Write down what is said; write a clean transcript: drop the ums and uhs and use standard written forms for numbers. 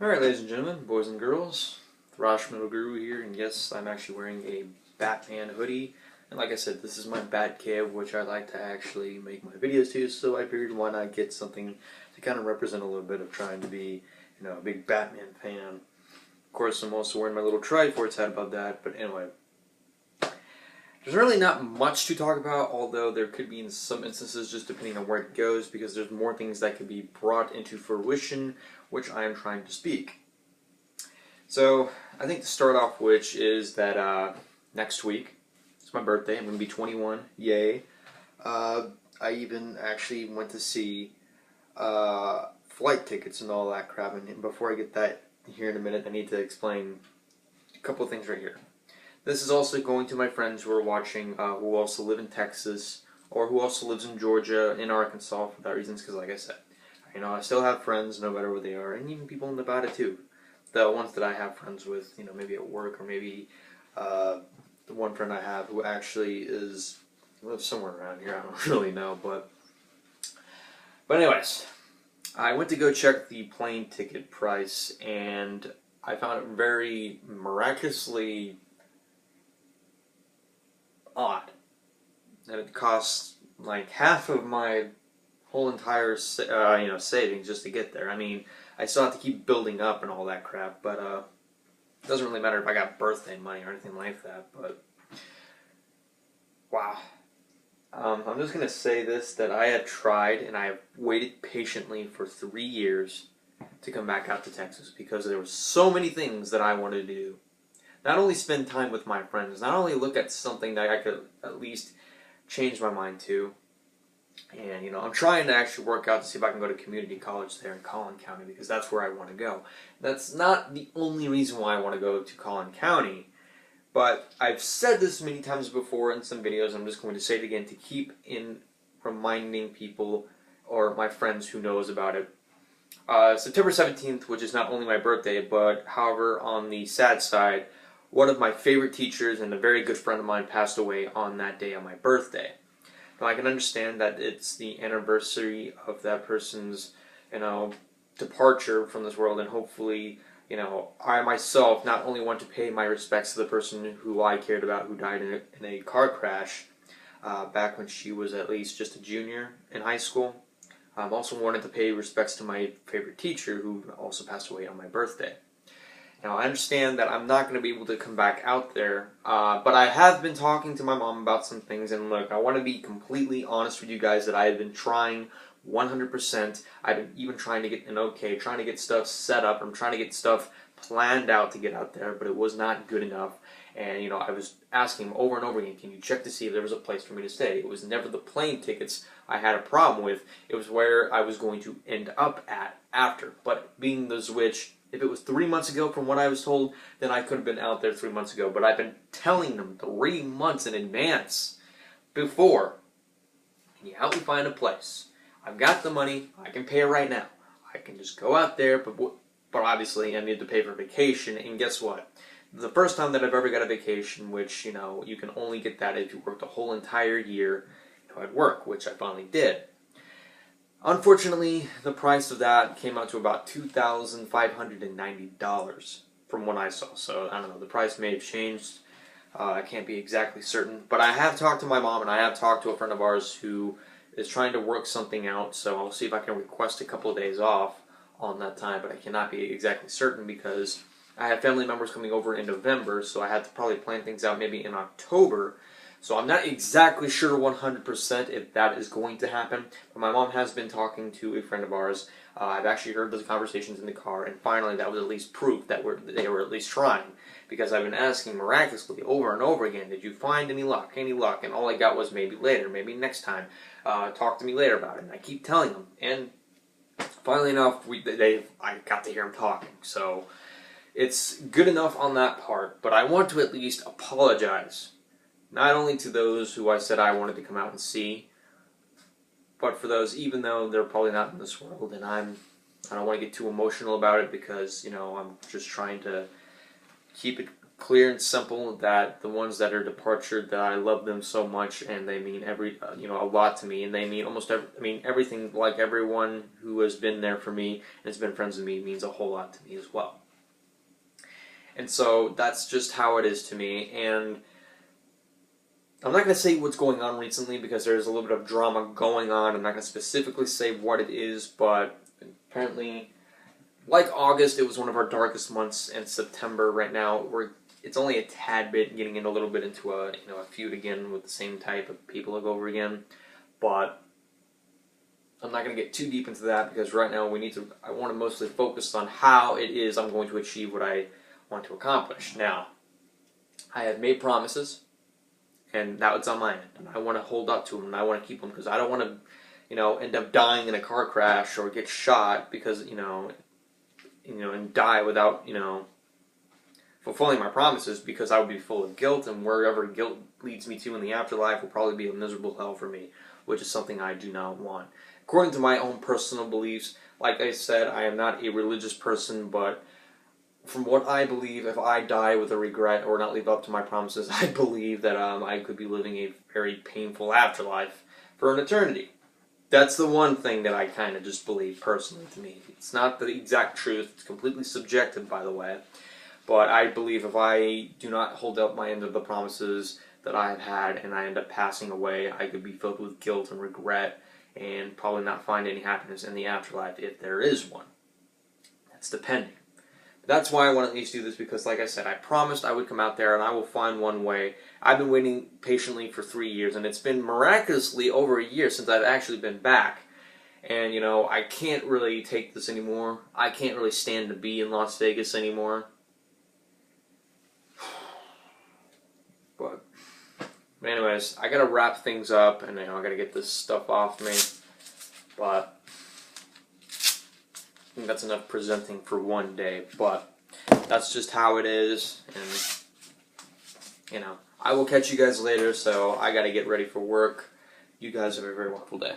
Alright, ladies and gentlemen, boys and girls, ThrashMetalGuru here, and yes, I'm actually wearing a Batman hoodie. And like I said, this is my Bat cave, which I like to actually make my videos to, so I figured why not get something to kind of represent a little bit of trying to be, a big Batman fan. Of course, I'm also wearing my little Triforce hat about that, but anyway. There's really not much to talk about, although there could be in some instances just depending on where it goes, because there's more things that could be brought into fruition, which I am trying to speak. So, I think to start off which is that next week, it's my birthday, I'm going to be 21, yay. I even actually went to see flight tickets and all that crap, and before I get that here in a minute, I need to explain a couple of things right here. This is also going to my friends who are watching, who also live in Texas, or who also lives in Georgia, in Arkansas, for that reasons, because like I said, I still have friends, no matter where they are, and even people in Nevada too. The ones that I have friends with, maybe at work, or maybe the one friend I have who actually lives somewhere around here, I don't really know, but anyways, I went to go check the plane ticket price, and I found it very miraculously odd that it costs like half of my whole entire savings just to get there. I mean, I still have to keep building up and all that crap, but it doesn't really matter if I got birthday money or anything like that. But wow, I'm just gonna say this, that I have tried and I have waited patiently for 3 years to come back out to Texas because there were so many things that I wanted to do. Not only spend time with my friends, not only look at something that I could at least change my mind to, and I'm trying to actually work out to see if I can go to community college there in Collin County because that's where I want to go. That's not the only reason why I want to go to Collin County, but I've said this many times before in some videos, I'm just going to say it again to keep in reminding people or my friends who knows about it. September 17th, which is not only my birthday, but however, on the sad side, one of my favorite teachers and a very good friend of mine passed away on that day on my birthday. Now, I can understand that it's the anniversary of that person's, departure from this world, and hopefully, I myself not only want to pay my respects to the person who I cared about who died in a car crash back when she was at least just a junior in high school. I've also wanted to pay respects to my favorite teacher who also passed away on my birthday. Now, I understand that I'm not going to be able to come back out there, but I have been talking to my mom about some things, and look, I want to be completely honest with you guys that I have been trying 100%. I've been even trying to get trying to get stuff set up. I'm trying to get stuff planned out to get out there, but it was not good enough. And, I was asking him over and over again, can you check to see if there was a place for me to stay? It was never the plane tickets I had a problem with. It was where I was going to end up at after. But being the which, if it was 3 months ago from what I was told, then I could have been out there 3 months ago. But I've been telling them 3 months in advance before. Can you help me find a place? I've got the money. I can pay it right now. I can just go out there, but obviously I need to pay for vacation. And guess what? The first time that I've ever got a vacation, which, you can only get that if you worked a whole entire year at work, which I finally did. Unfortunately, the price of that came out to about $2,590 from what I saw. So, I don't know, the price may have changed. I can't be exactly certain. But I have talked to my mom, and I have talked to a friend of ours who is trying to work something out. So I'll see if I can request a couple of days off on that time. But I cannot be exactly certain because I have family members coming over in November. So I had to probably plan things out maybe in October. So I'm not exactly sure 100% if that is going to happen, but my mom has been talking to a friend of ours. I've actually heard those conversations in the car, and finally that was at least proof that they were at least trying, because I've been asking miraculously over and over again, did you find any luck, and all I got was maybe later, maybe next time, talk to me later about it, and I keep telling them, and finally enough, I got to hear them talking, so it's good enough on that part, but I want to at least apologize. Not only to those who I said I wanted to come out and see, but for those, even though they're probably not in this world, and I don't want to get too emotional about it because, I'm just trying to keep it clear and simple that the ones that are departed, that I love them so much, and they mean a lot to me, and they mean everything. Like everyone who has been there for me and has been friends with me means a whole lot to me as well. And so that's just how it is to me. And I'm not going to say what's going on recently because there's a little bit of drama going on. I'm not going to specifically say what it is, but apparently, like August, it was one of our darkest months, and September right now, it's only a tad bit getting in a little bit into a feud again with the same type of people over again. But I'm not going to get too deep into that because right now I want to mostly focus on how it is I'm going to achieve what I want to accomplish. Now, I have made promises, and that was on my end, and I want to hold up to them, and I want to keep them because I don't want to, end up dying in a car crash or get shot because, and die without, fulfilling my promises, because I would be full of guilt, and wherever guilt leads me to in the afterlife will probably be a miserable hell for me, which is something I do not want. According to my own personal beliefs, like I said, I am not a religious person, but from what I believe, if I die with a regret or not live up to my promises, I believe that I could be living a very painful afterlife for an eternity. That's the one thing that I kind of just believe personally to me. It's not the exact truth. It's completely subjective, by the way. But I believe if I do not hold up my end of the promises that I have had and I end up passing away, I could be filled with guilt and regret and probably not find any happiness in the afterlife if there is one. That's depending. That's why I want to at least do this, because like I said, I promised I would come out there and I will find one way. I've been waiting patiently for 3 years, and it's been miraculously over a year since I've actually been back. And, I can't really take this anymore. I can't really stand to be in Las Vegas anymore. But anyways, I gotta wrap things up, and I gotta get this stuff off me. But I think that's enough presenting for one day, but that's just how it is, and, I will catch you guys later, so I gotta get ready for work. You guys have a very wonderful day.